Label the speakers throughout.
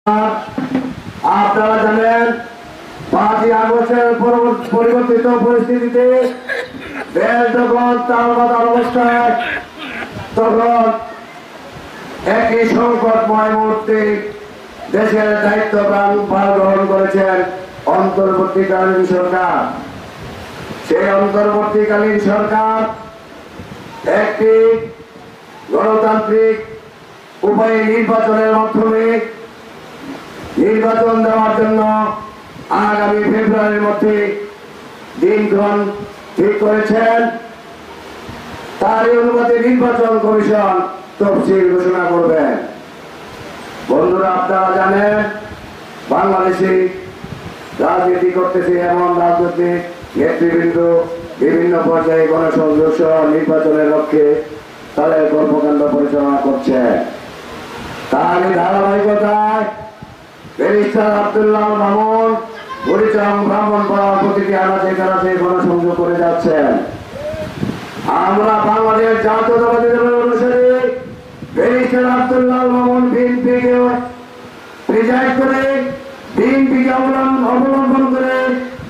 Speaker 1: আপনারা জানেন 5ই আগস্টের পরিবর্তিত পরিস্থিতিতে দেশ যখন তালবাতাল অবস্থায়, তখন একই সংকটময় মুহূর্তে দেশের দায়িত্ব ভার গ্রহণ করেছেন অন্তর্বর্তীকালীন সরকার। সেই অন্তর্বর্তীকালীন সরকার একটি গণতান্ত্রিক উপায়ে নির্বাচনের মাধ্যমে নির্বাচন দেওয়ার জন্য আগামী ফেব্রুয়ারির মধ্যে দিনক্ষণ ঠিক করেছেন। তারই অনুমতি নির্বাচন কমিশন তফসিল ঘোষণা করবেন। বন্ধুরা, আপনারা জানেন বাংলাদেশে রাজনীতি করতেছে এমন রাজনৈতিক নেতৃবৃন্দ বিভিন্ন পর্যায়ে গণসংযোগ সহ নির্বাচনের লক্ষ্যে তাদের কর্মকাণ্ড পরিচালনা করছে। তারই ধারাবাহিকতায় ব্যারিস্টার আব্দুল্লাহ মামুন পরিচয় ব্রাহ্মণপাড়ার প্রতিটি আনাচে কানাচে গণসংযোগ করে যাচ্ছেন। আমরা বাংলাদেশ জাতীয়তাবাদী দলের অনুসারে ব্যারিস্টার আব্দুল্লাহ মামুন বিএনপিকে প্রিজাইড করে, বিএনপিকে অবলম্বন করে,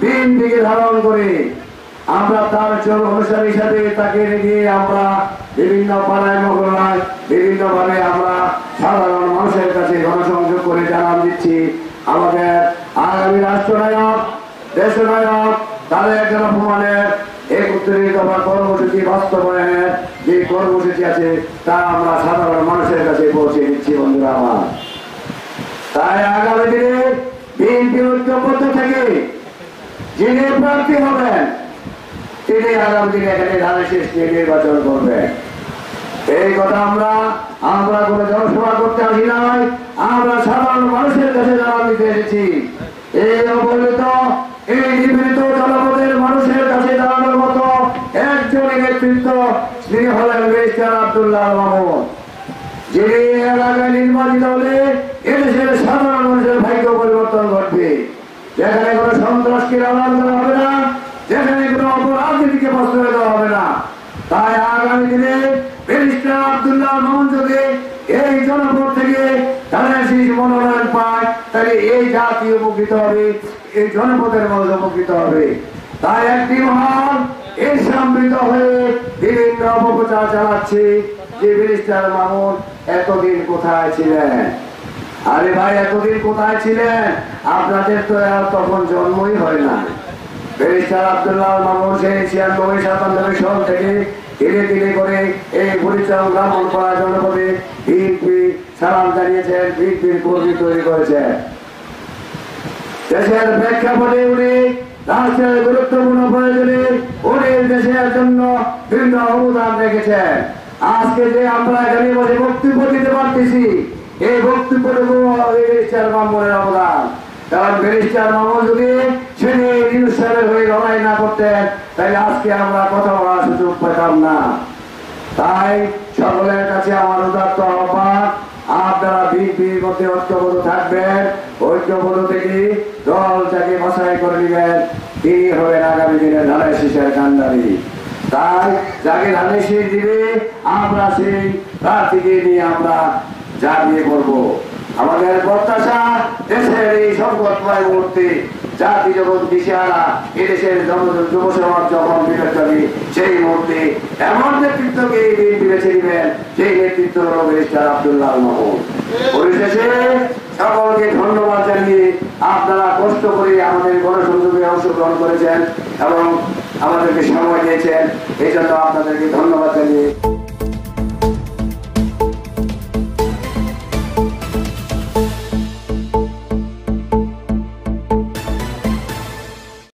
Speaker 1: বিএনপিকে ধারণ করে আমরা তার অনুসারী হিসাবে তাকে রেখে আমরা বিভিন্ন পাড়ায় মহল্লায় বিভিন্নভাবে আমরা সাধারণ মানুষের কাছে গণসংযোগ করে জানান দিচ্ছি আমাদের আগামী রাষ্ট্রনায়ক দেশনায়ক তাদের জনপ্রমাণের 31 দফা কর্মসূচি বাস্তবায়নের যে কর্মসূচি আছে তা আমরা সাধারণ মানুষের কাছে পৌঁছে দিচ্ছি। বন্ধুরা আমার, তাই আগামী দিনে বিএনপি ঐক্যবদ্ধ থেকে যিনি প্রার্থী হবেন তিনি আগামী দিনে এখানে ধানের শেষ নিয়ে নির্বাচন করবেন। এই কথা আমরা কোনো জনসভা করতে আসি নাই, আমরা সাধারণ মানুষের কাছে জানান দিতে এসেছি। এই অবহেলিত এই নিপীড়িত জনপদের মানুষের কাছে জানানোর মতো একজনই নেতৃত্ব, তিনি হলেন ব্যারিস্টার আব্দুল্লাহ মামুন, যিনি এলাকায় নির্বাচিত হলে এদেশের সাধারণ মানুষের ভাগ্য পরিবর্তন ঘটবে। যেখানে কোনো সন্ত্রাসকে লালন করা হবে না, যেখানে কোনো অপরাজনীতিকে প্রশ্রয় দেওয়া হবে না। তাই আগামী দিনে ব্যারিস্টার আব্দুল্লাহ মামুন যদি এই জনপদ থেকে ধানের শীষ মনোনয়ন পায় তাহলে এই জাতি উপকৃত হবে, এই জনপদের মানুষ উপকৃত হবে। তাই একটি মহল এই সম্মিলিত হয়ে বিভিন্ন অপপ্রচার চালাচ্ছে যে ব্যারিস্টার মামুন এতদিন কোথায় ছিলেন। আরে ভাই, এতদিন কোথায় ছিলেন? আপনাদের তো তখন জন্মই হয় না। ব্যারিস্টার আব্দুল্লাহ মামুন সেই 96-97 সাল থেকে ধীরে ধীরে করে এই পরিচয় ব্রাহ্মণপাড়া জনপদে বিএনপি সালাম জানিয়েছেন, বিএনপির কর্মী তৈরি করেছেন। দেশের প্রেক্ষাপটে উনি রাষ্ট্রের গুরুত্বপূর্ণ প্রয়োজনে উনি দেশের জন্য বিভিন্ন অবদান রেখেছেন। আজকে যে আমরা এখানে বসে বক্তব্য দিতে পারতেছি, এই বক্তব্যটুকু ব্যারিস্টার মামুনের অবদান। কারণ ব্যারিস্টার মামুন যদি সেদিন নিরুৎসাহের হয়ে লড়াই না করতেন তাহলে আজকে আমরা কথা বলার সুযোগ পেতাম না। তাই সকলের কাছে আমার উদাত্ত আহ্বান, আপনারা বিএনপির মধ্যে ঐক্যবদ্ধ থাকবেন। ঐক্যবদ্ধ থেকে দল যাকে বাছাই করে নেবেন তিনি হবেন আগামী দিনে ধানের শীষের কান্ডারি। তাই যাকে ধানের শীষ দিবে আমরা সেই প্রার্থীকে নিয়ে আমরা ঝাঁপিয়ে পড়বো। আমাদের প্রত্যাশা দেশের এই সংকটময় মুহূর্তে জাতি যখন দিশেহারা, এদেশের যুব সমাজ যখন বিবেচনী, সেই মুহূর্তে এমন নেতৃত্বকে বিএনপি বেছে নেবেন, সেই নেতৃত্ব হল ব্যারিস্টার আব্দুল্লাহ মামুন। পরিশেষে সকলকে ধন্যবাদ জানিয়ে আপনারা কষ্ট করে আমাদের গণসংযোগে অংশগ্রহণ করেছেন এবং আমাদেরকে সময় দিয়েছেন, এই জন্য আপনাদেরকে ধন্যবাদ জানিয়ে